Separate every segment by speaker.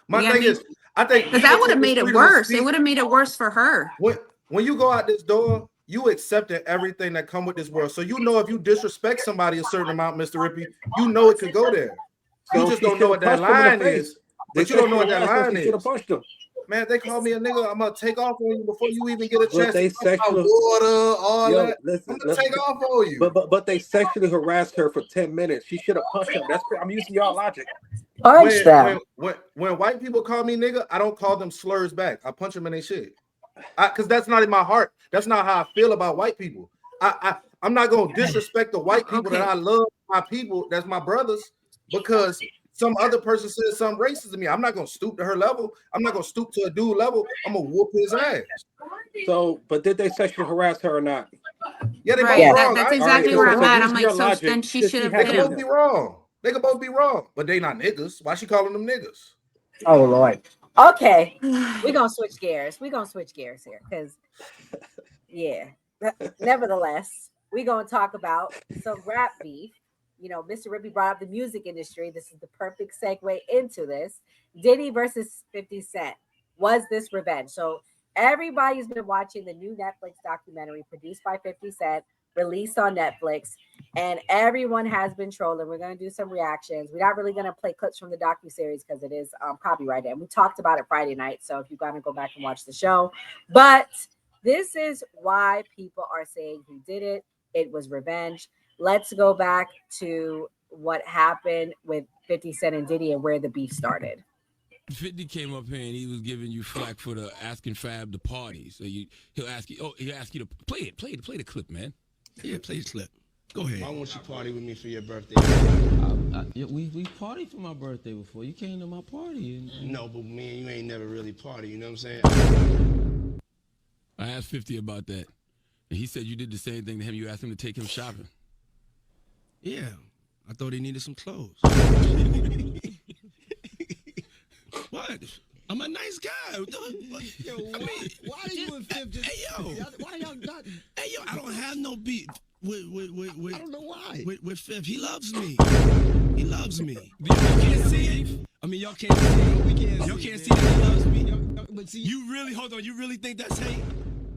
Speaker 1: My thing is, I think
Speaker 2: because that would have made it worse. It would have made it worse for her.
Speaker 1: When you go out this door, you accepting everything that come with this world. So you know if you disrespect somebody a certain amount, Mr. Rippy, you know it could go there. You just don't know what that line is. But you don't know what that line is. Man, they call me a nigga. I'm gonna take off on you before you even get a chance to talk about water, all that. I'm gonna take off on you.
Speaker 3: But they sexually harassed her for 10 minutes. She should have punched him. I'm using y'all logic.
Speaker 4: Punch them.
Speaker 1: When white people call me nigga, I don't call them slurs back. I punch them in their shit. Because that's not in my heart. That's not how I feel about white people. I'm not gonna disrespect the white people that I love, my people, that's my brothers, because some other person says something racist to me. I'm not gonna stoop to her level. I'm not gonna stoop to a dude level. I'm gonna whoop his ass.
Speaker 3: So, but did they sexually harass her or not?
Speaker 1: Yeah, they both wrong.
Speaker 2: That's exactly where I'm at. I'm like, so then she should have.
Speaker 1: They can both be wrong. They can both be wrong, but they not niggas. Why she calling them niggas?
Speaker 4: Oh Lord. Okay, we're gonna switch gears. We're gonna switch gears here because, yeah. Nevertheless, we're gonna talk about some rap beef. You know, Mr. Rippy brought up the music industry. This is the perfect segue into this. Diddy versus 50 Cent. Was this revenge? So everybody's been watching the new Netflix documentary produced by 50 Cent, released on Netflix, and everyone has been trolling. We're going to do some reactions. We're not really going to play clips from the docuseries because it is copyrighted. And we talked about it Friday night. So if you're going to go back and watch the show. But this is why people are saying he did it. It was revenge. Let's go back to what happened with 50 Cent and Diddy and where the beef started.
Speaker 5: 50 came up here and he was giving you flack for the asking Fab to party. So he'll ask you to play the clip, man.
Speaker 6: Yeah, play the clip. Go ahead.
Speaker 7: Why won't you party with me for your birthday?
Speaker 8: We partied for my birthday before. You came to my party.
Speaker 7: No, but me and you ain't never really party. You know what I'm saying?
Speaker 5: I asked 50 about that. And he said you did the same thing to him. You asked him to take him shopping.
Speaker 6: Yeah, I thought he needed some clothes. What? I'm a nice guy.
Speaker 7: Yo, why are you and Fif just?
Speaker 6: Hey yo,
Speaker 7: why y'all not?
Speaker 6: Hey yo, I don't have no beef with.
Speaker 7: I don't know why.
Speaker 6: With Fif, he loves me. He loves me. Y'all can't see it. I mean, y'all can't see it. Y'all can't see that he loves me.
Speaker 7: But see,
Speaker 6: you really hold on. You really think that's hate?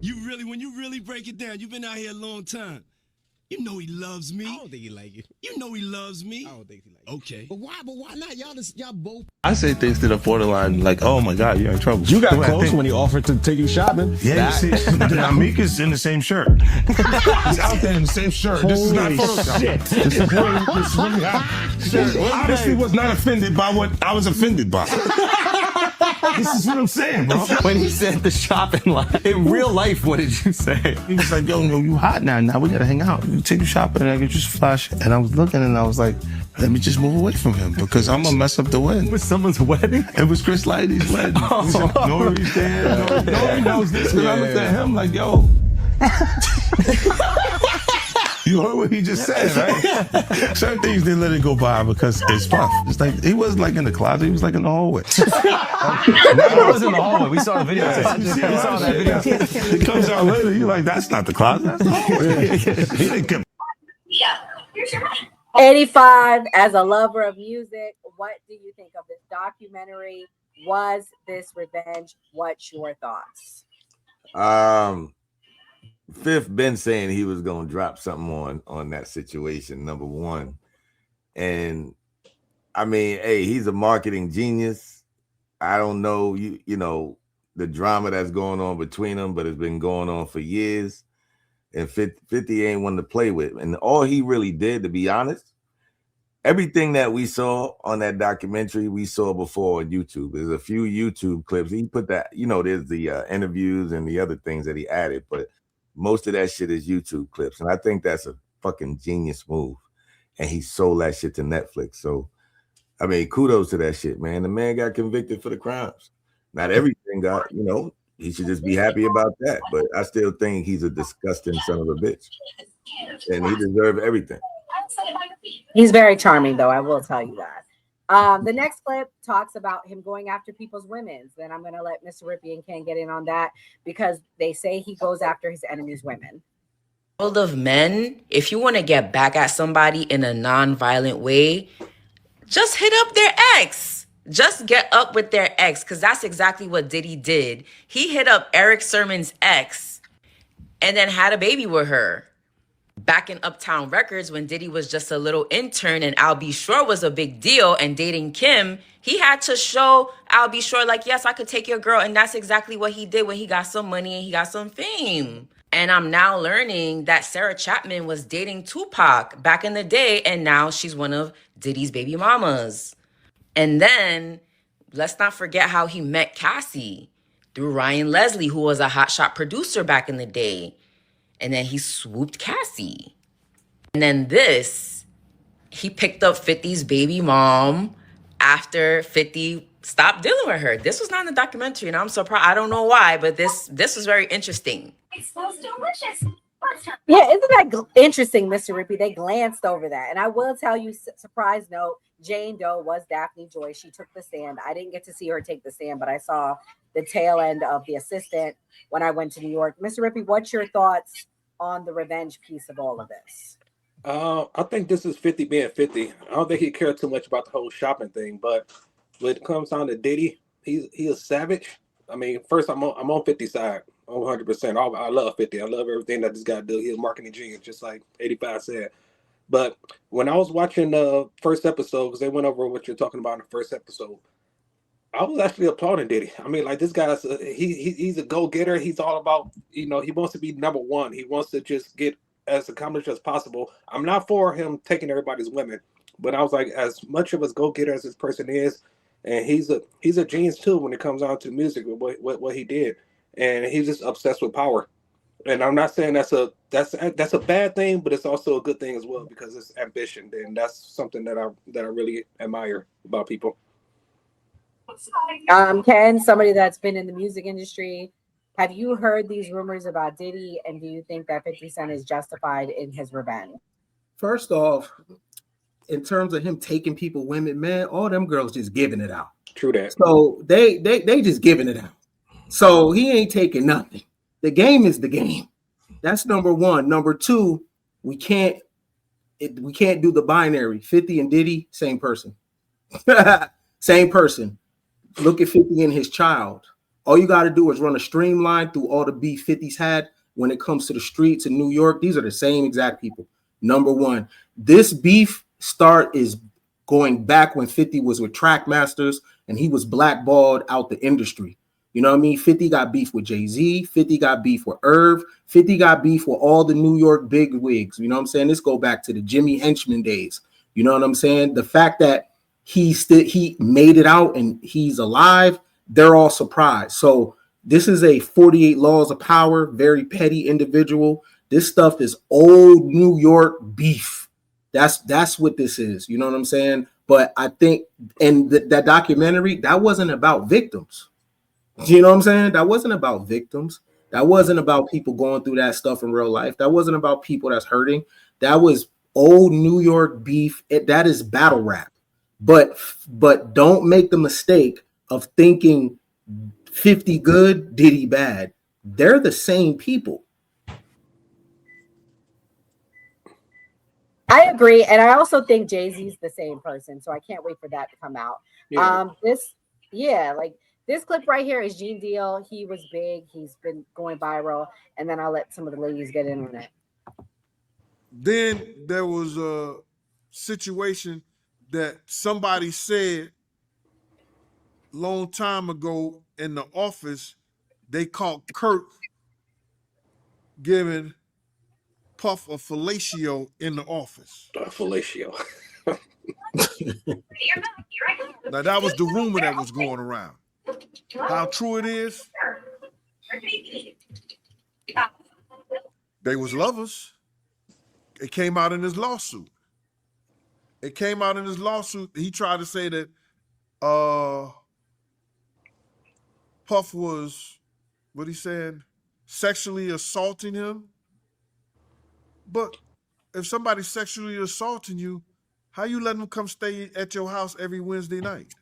Speaker 6: When you really break it down, you've been out here a long time. You know he loves me.
Speaker 7: I don't think he like it.
Speaker 6: You know he loves me.
Speaker 7: I don't think he like it.
Speaker 6: Okay.
Speaker 7: But why not? Y'all both.
Speaker 9: I say things that are borderline like, oh my God, you're in trouble.
Speaker 10: You got close when he offered to take you shopping.
Speaker 9: Yeah, you see, Amika's in the same shirt. He's out there in the same shirt. This is not Photoshop.
Speaker 10: Shit.
Speaker 9: This is really hot. Obviously was not offended by what I was offended by. This is what I'm saying, bro.
Speaker 10: When he said the shopping line, in real life, what did you say?
Speaker 9: He was like, yo, you hot now. Now we gotta hang out. You take you shopping and I get you some flash. And I was looking and I was like, let me just move away from him because I'm gonna mess up the wedding.
Speaker 10: It was someone's wedding?
Speaker 9: It was Chris Lighty's wedding. Nori's there. Nori knows this. And I looked at him like, yo. You heard what he just said, right? Certain things they let it go by because it's puff. It's like he wasn't like in the closet, he was like in the hallway.
Speaker 10: No, it was in the hallway. We saw the video.
Speaker 9: We saw that video. It comes out later, you're like, that's not the closet, that's the hallway. He didn't come.
Speaker 4: Yeah, here's your money. 85, as a lover of music, what do you think of this documentary? Was this revenge? What's your thoughts?
Speaker 11: Fifth been saying he was gonna drop something on that situation, number one. And I mean, hey, he's a marketing genius. I don't know, you know, the drama that's going on between them, but it's been going on for years. And 50 ain't one to play with. And all he really did, to be honest, everything that we saw on that documentary, we saw before on YouTube. There's a few YouTube clips. He put that, you know, there's the interviews and the other things that he added, but most of that shit is YouTube clips. And I think that's a fucking genius move. And he sold that shit to Netflix. So, I mean, kudos to that shit, man. The man got convicted for the crimes. Not everything got, you know, he should just be happy about that. But I still think he's a disgusting son of a bitch. And he deserves everything.
Speaker 4: He's very charming, though. I will tell you that. The next clip talks about him going after people's women's. Then I'm going to let Mr. Rippy and Ken get in on that because they say he goes after his enemies' women.
Speaker 12: World of men, if you want to get back at somebody in a non-violent way, just hit up their ex. just get up with their ex, because that's exactly what Diddy did. He hit up Eric Sermon's ex and then had a baby with her. Back in Uptown Records, when Diddy was just a little intern and Al B. Sure was a big deal and dating Kim, he had to show Al B. Sure, like, yes, I could take your girl. And that's exactly what he did when he got some money and he got some fame. And I'm now learning that Sarah Chapman was dating Tupac back in the day, and now she's one of Diddy's baby mamas. And then let's not forget how he met Cassie through Ryan Leslie, who was a hotshot producer back in the day. And then he swooped Cassie. And then he picked up 50's baby mom after 50 stopped dealing with her. This was not in the documentary, and I'm surprised. I don't know why, but this was very interesting.
Speaker 4: It smells delicious. Yeah, isn't that interesting, Mr. Rippey? They glanced over that. And I will tell you, surprise note, Jane Doe was Daphne Joy. She took the stand. I didn't get to see her take the stand, but I saw the tail end of the assistant when I went to New York. Mr. Rippey, what's your thoughts on the revenge piece of all of this?
Speaker 3: I think this is 50 being 50. I don't think he cared too much about the whole shopping thing, but when it comes down to Diddy, he's a savage. I mean, first I'm on 50's side, 100%. I love 50. I love everything that this guy do. He's a marketing genius, just like 85 said. But when I was watching the first episode, because they went over what you're talking about in the first episode, I was actually applauding Diddy. I mean, like, this guy's he's a go-getter. He's all about, he wants to be number one. He wants to just get as accomplished as possible. I'm not for him taking everybody's women, but I was like, as much of a go-getter as this person is, and he's a genius too when it comes down to music, what he did, and he's just obsessed with power. And I'm not saying that's a bad thing, but it's also a good thing as well, because it's ambition, and that's something that I really admire about people.
Speaker 4: Ken, somebody that's been in the music industry, have you heard these rumors about Diddy, and do you think that 50 Cent is justified in his revenge?
Speaker 13: First off, in terms of him taking people, women, man, all them girls just giving it out.
Speaker 3: True that.
Speaker 13: So they just giving it out. So he ain't taking nothing. The game is the game. That's number one. Number two, we can't do the binary. 50 and Diddy, same person. Same person. Look at 50 and his child. All you got to do is run a streamline through all the beef 50's had when it comes to the streets in New York. These are the same exact people. Number one, this beef start is going back when 50 was with Trackmasters and he was blackballed out the industry. You know what I mean? 50 got beef with Jay-Z. 50 got beef with Irv. 50 got beef with all the New York big wigs. You know what I'm saying? This go back to the Jimmy Henchman days. You know what I'm saying? The fact that he made it out and he's alive, they're all surprised. So this is a 48 Laws of Power, very petty individual. This stuff is old New York beef. That's what this is. You know what I'm saying? But I think, and that documentary, that wasn't about victims. You know what I'm saying? That wasn't about victims. That wasn't about people going through that stuff in real life. That wasn't about people that's hurting. That was old New York beef. That is battle rap. But don't make the mistake of thinking 50 good, Diddy bad. They're the same people.
Speaker 4: I agree, and I also think Jay-Z's the same person, so I can't wait for that to come out.
Speaker 3: Yeah.
Speaker 4: This clip right here is Gene Deal. He was big. He's been going viral, and then I'll let some of the ladies get in on it.
Speaker 14: Then there was a situation that somebody said long time ago in the office. They caught Kurt giving Puff a fellatio in the office.
Speaker 3: Fellatio.
Speaker 14: Now that was the rumor that was going around. How true it is? They was lovers. It came out in his lawsuit. He tried to say that Puff was, what he said, sexually assaulting him. But if somebody's sexually assaulting you, how you letting them come stay at your house every Wednesday night?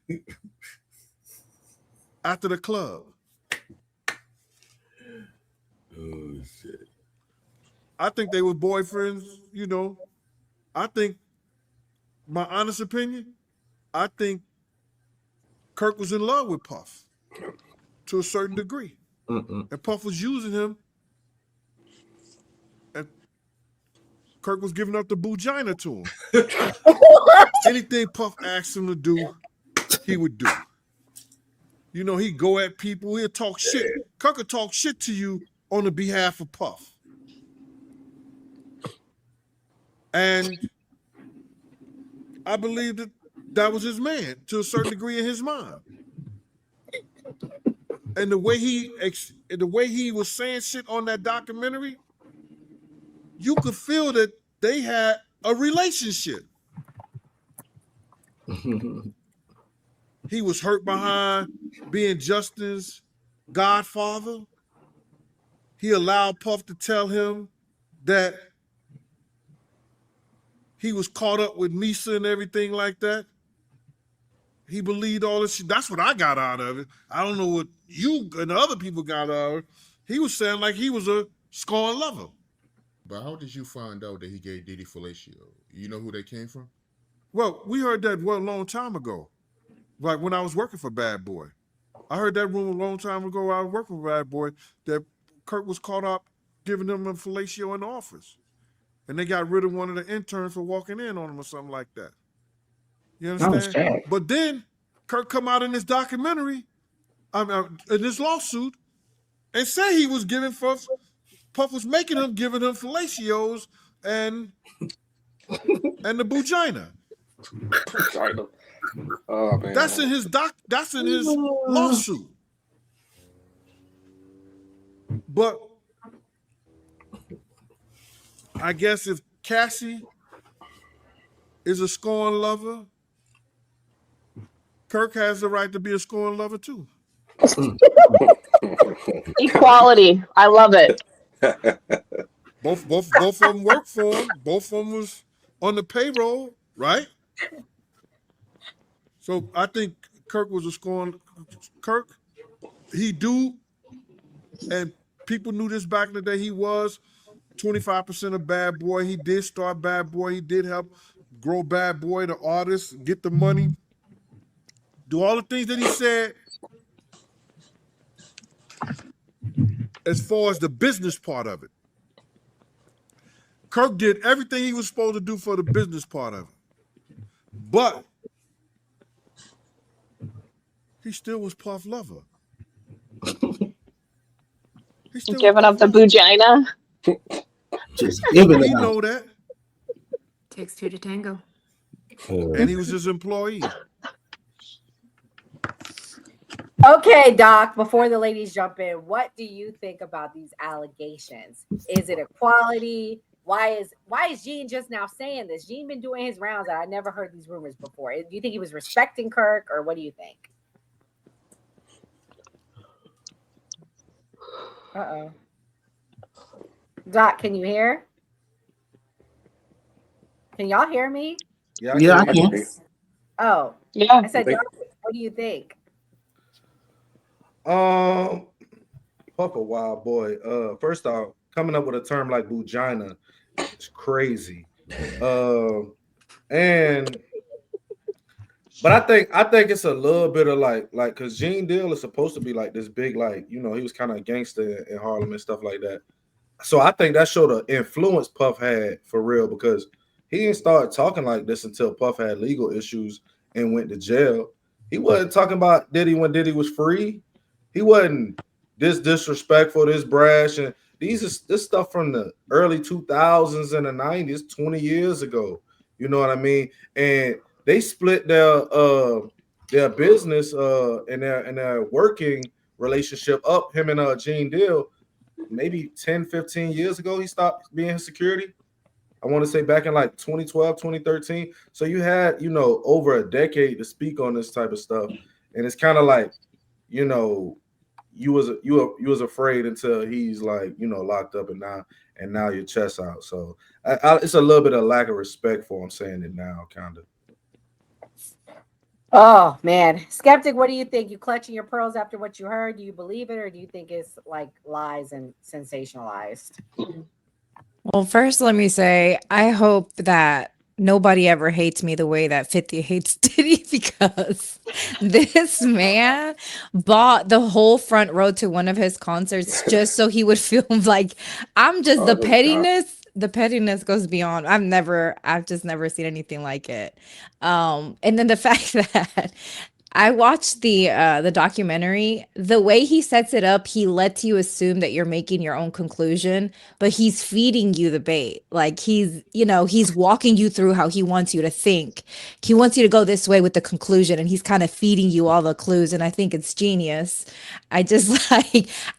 Speaker 14: After the club.
Speaker 11: Oh, shit.
Speaker 14: I think they were boyfriends, you know. I think, my honest opinion, I think Kirk was in love with Puff to a certain degree. And Puff was using him. And Kirk was giving up the Bugina to him. Anything Puff asked him to do, he would do. You know, he'd go at people, he'd talk shit. Kirk would talk shit to you on the behalf of Puff. And I believe that was his man to a certain degree in his mind. And the way he was saying shit on that documentary, you could feel that they had a relationship. He was hurt behind being Justin's godfather. He allowed Puff to tell him that he was caught up with Misa and everything like that. He believed all this shit. That's what I got out of it. I don't know what you and the other people got out of it. He was saying like he was a scorned lover.
Speaker 15: But how did you find out that he gave Diddy fellatio? You know who they came from?
Speaker 14: Well, we heard that a long time ago. Like when I was working for Bad Boy. I heard that rumor a long time ago. I was working for Bad Boy that Kirk was caught up giving them a fellatio in the office. And they got rid of one of the interns for walking in on him or something like that. You understand? But then Kirk come out in this documentary, in this lawsuit, and say he was giving Puff was making him, giving him fellatios and the Bugina.
Speaker 3: Oh man.
Speaker 14: That's in his lawsuit. But I guess if Cassie is a scorn lover, Kirk has the right to be a scorn lover too.
Speaker 16: Equality. I love it.
Speaker 14: Both of them worked for him. Both of them was on the payroll, right? So I think Kirk was a scorn. Kirk, he do, and people knew this back in the day. He was 25% of Bad Boy. He did start Bad Boy. He did help grow Bad Boy, the artist, get the money, do all the things that he said as far as the business part of it. Kirk did everything he was supposed to do for the business part of it. But he still was Puff lover.
Speaker 16: Giving up the Bugina.
Speaker 13: Just giving
Speaker 14: We
Speaker 13: it
Speaker 14: know
Speaker 13: up.
Speaker 14: that.
Speaker 2: Takes two to tango.
Speaker 14: And he was his employee.
Speaker 4: Okay, Doc, before the ladies jump in, what do you think about these allegations? Is it equality? Why is Gene just now saying this? Gene been doing his rounds. I never heard these rumors before. Do you think he was respecting Kirk, or what do you think? Uh-oh. Doc, can you hear? Can y'all hear me?
Speaker 13: Yeah, I can.
Speaker 4: Oh,
Speaker 16: yeah.
Speaker 4: I said, Doc, what do you think?
Speaker 1: Puff a wild boy. First off, coming up with a term like Bugina is crazy. But I think it's a little bit of like because Gene Deal is supposed to be like this big, like, you know, he was kind of a gangster in Harlem and stuff like that. So I think that showed the influence Puff had for real, because he didn't start talking like this until Puff had legal issues and went to jail. He wasn't talking about Diddy when Diddy was free. He wasn't this disrespectful, this brash, and this stuff from the early 2000s and the 90s, 20 years ago. You know what I mean? And they split their business and their working relationship up. Him and Gene Deal, maybe 10, 15 years ago, he stopped being his security. I want to say back in like 2012, 2013. So you had, you know, over a decade to speak on this type of stuff. And it's kind of like, you know, you was afraid until he's like, you know, locked up, and now your chest out. So it's a little bit of lack of respect for him saying it now, kind of.
Speaker 4: Oh man, Skeptic, what do you think? You clutching your pearls after what you heard? Do you believe it, or do you think it's like lies and sensationalized?
Speaker 17: Well, first, let me say, I hope that nobody ever hates me the way that 50 hates Diddy because this man bought the whole front row to one of his concerts just so he would feel like I'm just
Speaker 3: Oh, no cap.
Speaker 17: the pettiness goes beyond. I've just never seen anything like it. And then the fact that I watched the documentary. The way he sets it up, he lets you assume that you're making your own conclusion, but he's feeding you the bait. Like he's walking you through how he wants you to think. He wants you to go this way with the conclusion, and he's kind of feeding you all the clues, and I think it's genius. I just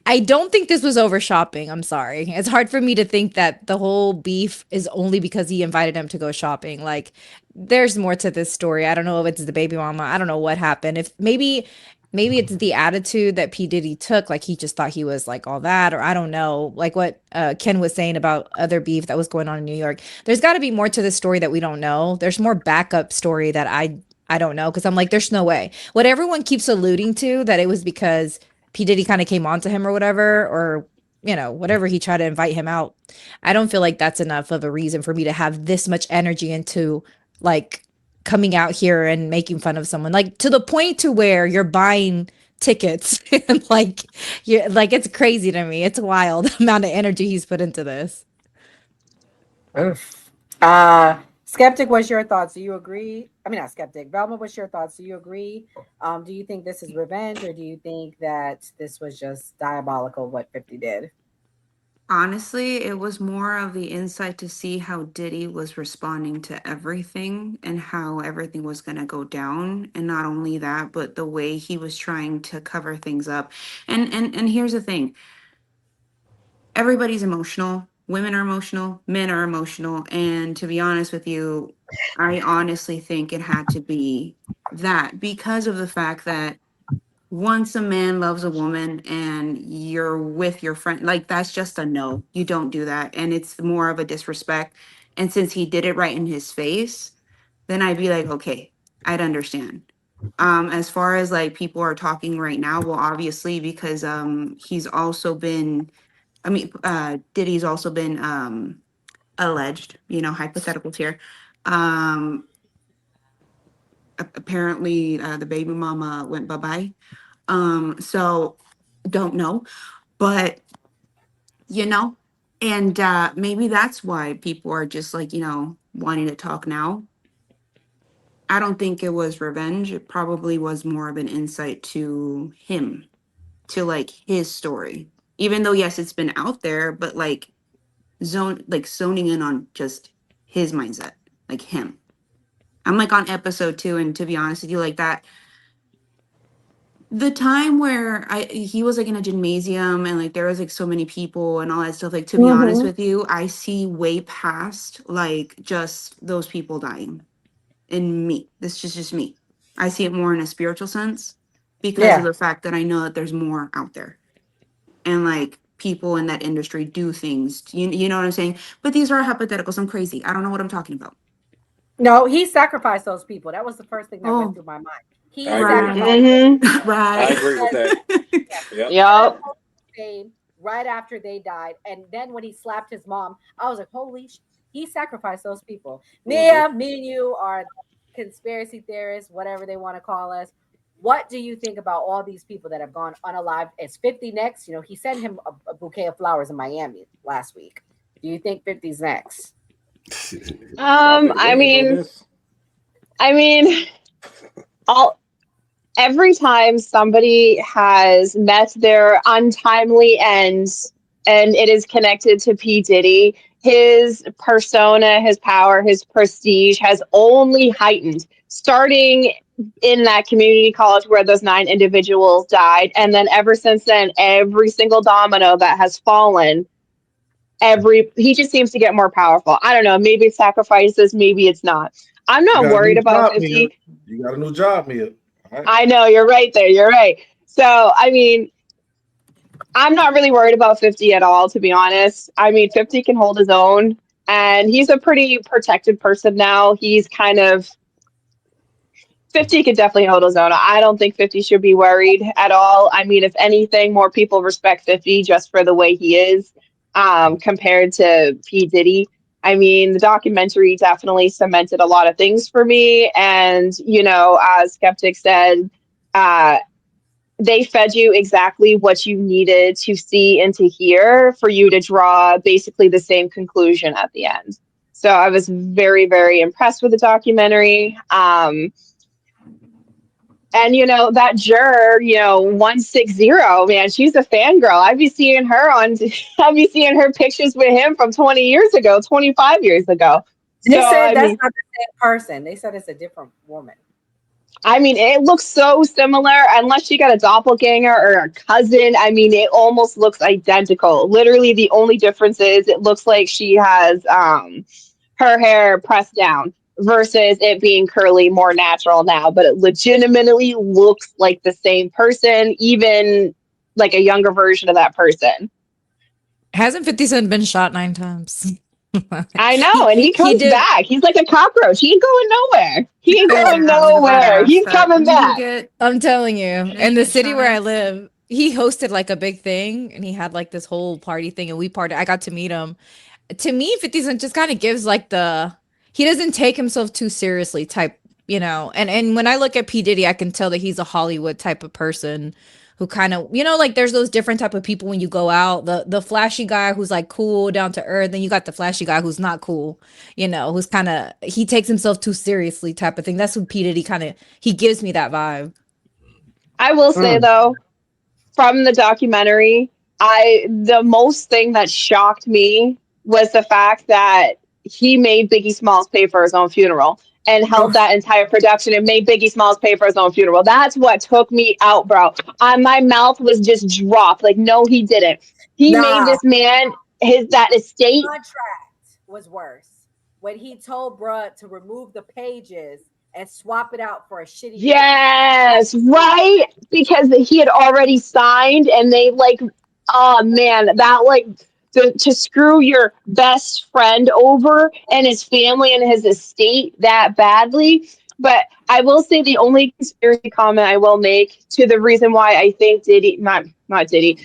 Speaker 17: I don't think this was over shopping. I'm sorry. It's hard for me to think that the whole beef is only because he invited him to go shopping. Like there's more to this story. I don't know if it's the baby mama. I don't know what happened. If maybe it's the attitude that P. Diddy took, like he just thought he was like all that, or I don't know, like what Ken was saying about other beef that was going on in New York. There's got to be more to this story that we don't know. There's more backup story that I don't know because I'm like, there's no way. What everyone keeps alluding to that it was because P. Diddy kind of came on to him or whatever, or whatever he tried to invite him out. I don't feel like that's enough of a reason for me to have this much energy into like coming out here and making fun of someone like to the point to where you're buying tickets and like you're like it's crazy to me. It's wild the amount of energy he's put into this.
Speaker 4: Oof. Skeptic, what's your thoughts? Do you agree? I mean, not skeptic. Velma, what's your thoughts? Do you agree? Do you think this is revenge, or do you think that this was just diabolical what 50 did?
Speaker 2: Honestly, it was more of the insight to see how Diddy was responding to everything and how everything was going to go down. And not only that, but the way he was trying to cover things up. And here's the thing. Everybody's emotional. Women are emotional, men are emotional. And to be honest with you, I honestly think it had to be that because of the fact that once a man loves a woman and you're with your friend, like that's just a no. You don't do that. And it's more of a disrespect. And since he did it right in his face, then I'd be like, okay, I'd understand. As far as like people are talking right now, well, obviously, because he's also been, I mean, Diddy's also been alleged, hypotheticals here. Um, Apparently the baby mama went bye-bye. So don't know, but you know, and maybe that's why people are just like, wanting to talk now. I don't think it was revenge. It probably was more of an insight to him, to like his story. Even though yes, it's been out there, but like zoning in on just his mindset, like him. I'm like on episode 2, and to be honest with you, like that the time where he was like in a gymnasium and like there was like so many people and all that stuff, like to be honest with you, I see way past like just those people dying in me. This is just me. I see it more in a spiritual sense because of
Speaker 4: Yeah.
Speaker 2: the fact that I know that there's more out there and like people in that industry do things. You know what I'm saying? But these are hypotheticals. I'm crazy. I don't know what I'm talking about.
Speaker 4: No, he sacrificed those people. That was the first thing that went
Speaker 2: Oh,
Speaker 4: through my mind. He
Speaker 3: I agree with
Speaker 4: sacrificed
Speaker 3: that.
Speaker 4: those
Speaker 16: Mm-hmm.
Speaker 4: people.
Speaker 3: I
Speaker 2: right.
Speaker 3: agree with that. Yep.
Speaker 16: Yep.
Speaker 4: Fame right after they died, and then when he slapped his mom, I was like, "Holy!" He sacrificed those people. Mia, me, and you are conspiracy theorists, whatever they want to call us. What do you think about all these people that have gone unalived? Is 50 next? He sent him a bouquet of flowers in Miami last week. Do you think 50's next?
Speaker 3: I've been
Speaker 16: I
Speaker 3: waiting on
Speaker 16: mean,
Speaker 3: this.
Speaker 16: I mean, all every time somebody has met their untimely end and it is connected to P. Diddy, his persona, his power, his prestige has only heightened, starting in that community college where those 9 individuals died. And then ever since then, every single domino that has fallen, he just seems to get more powerful. I don't know. Maybe it's sacrifices, maybe it's not. I'm
Speaker 1: You
Speaker 16: not
Speaker 1: got a
Speaker 16: worried
Speaker 1: new
Speaker 16: about
Speaker 1: job, Mia.
Speaker 16: 50.
Speaker 1: You got a new job, Mia. All right.
Speaker 16: I know you're right there. You're right. So, I mean, I'm not really worried about 50 at all, to be honest. I mean, 50 can hold his own, and he's a pretty protected person now. He's kind of 50 could definitely hold his own. I don't think 50 should be worried at all. I mean, if anything, more people respect 50 just for the way he is, compared to P. Diddy. I mean, the documentary definitely cemented a lot of things for me. And, you know, as Skeptic said, uh, they fed you exactly what you needed to see and to hear for you to draw basically the same conclusion at the end. So I was very, very impressed with the documentary. And you know that juror, you know, 160, man, she's a fangirl. I'd be seeing her on, I'd be seeing her pictures with him from 20 years ago, 25 years ago.
Speaker 4: They
Speaker 16: So
Speaker 4: said that's not the same person. They said it's a different woman.
Speaker 16: I mean, it looks so similar, unless she got a doppelganger or a cousin. I mean, it almost looks identical. Literally, the only difference is it looks like she has her hair pressed down versus it being curly, more natural now. But it legitimately looks like the same person, even like a younger version of that person.
Speaker 17: Hasn't 50 Cent been shot 9 times?
Speaker 16: I know, and he
Speaker 17: he
Speaker 16: comes
Speaker 17: did.
Speaker 16: back. He's like a cockroach. He ain't going nowhere. He ain't
Speaker 2: Yeah,
Speaker 16: going
Speaker 2: I was about to
Speaker 16: nowhere.
Speaker 2: ask
Speaker 16: He's
Speaker 2: that.
Speaker 16: coming
Speaker 2: Didn't he
Speaker 16: back.
Speaker 2: get
Speaker 17: I'm telling you,
Speaker 2: didn't
Speaker 17: in
Speaker 2: he
Speaker 17: the
Speaker 2: get
Speaker 17: city
Speaker 2: shot
Speaker 17: where I
Speaker 2: at?
Speaker 17: live, he hosted like a big thing and he had like this whole party thing and we partied. I got to meet him. To me, 50 Cent just kind of gives like the he doesn't take himself too seriously type, you know. And when I look at P. Diddy, I can tell that he's a Hollywood type of person who kind of, you know, like there's those different type of people when you go out. The flashy guy who's like cool, down to earth, then you got the flashy guy who's not cool, you know, who's kind of he takes himself too seriously type of thing. That's what P. Diddy kind of he gives me that vibe.
Speaker 16: I will say though, from the documentary, the most thing that shocked me was the fact that he made Biggie Smalls pay for his own funeral and held that entire production and made Biggie Smalls pay for his own funeral. That's what took me out, bro. My mouth was just dropped. Like, no, he didn't. He made
Speaker 4: Nah,
Speaker 16: this man that estate.
Speaker 4: contract was worse when he told bruh to remove the pages and swap it out for a shitty will.
Speaker 16: Yes, right? Because he had already signed and they like, oh man, that like to screw your best friend over and his family and his estate that badly. But I will say the only conspiracy comment I will make to the reason why I think Diddy, not Diddy,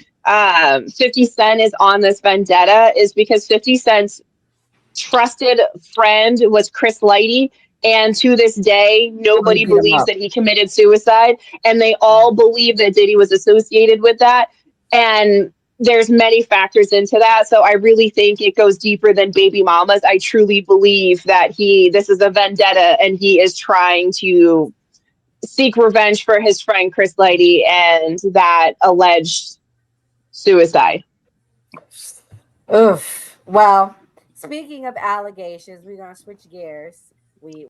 Speaker 16: 50 Cent is on this vendetta is because 50 Cent's trusted friend was Chris Lighty. And to this day,
Speaker 4: Oh, he
Speaker 16: nobody
Speaker 4: beat him
Speaker 16: believes
Speaker 4: up.
Speaker 16: that he committed suicide. And they all believe that Diddy was associated with that. And there's many factors into that. So I really think it goes deeper than baby mamas. I truly believe that this is a vendetta and he is trying to seek revenge for his friend Chris Lighty and that alleged suicide.
Speaker 4: Oof. Well, speaking of allegations, we're gonna switch gears. We